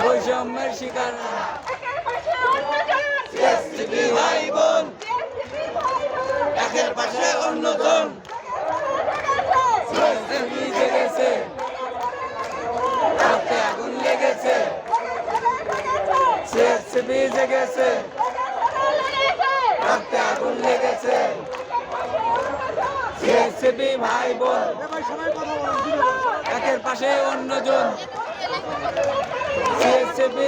বৈষম্যের শিকার ভাই বোন, একের পাশে অন্যজন জেগেছে, হাতে আগুন লেগেছে, সিএসসিবি জেগেছে, হাতে আগুন লেগেছে, সিএসসিবি ভাই বোন, একের পাশে অন্যজন, সিএসসিবি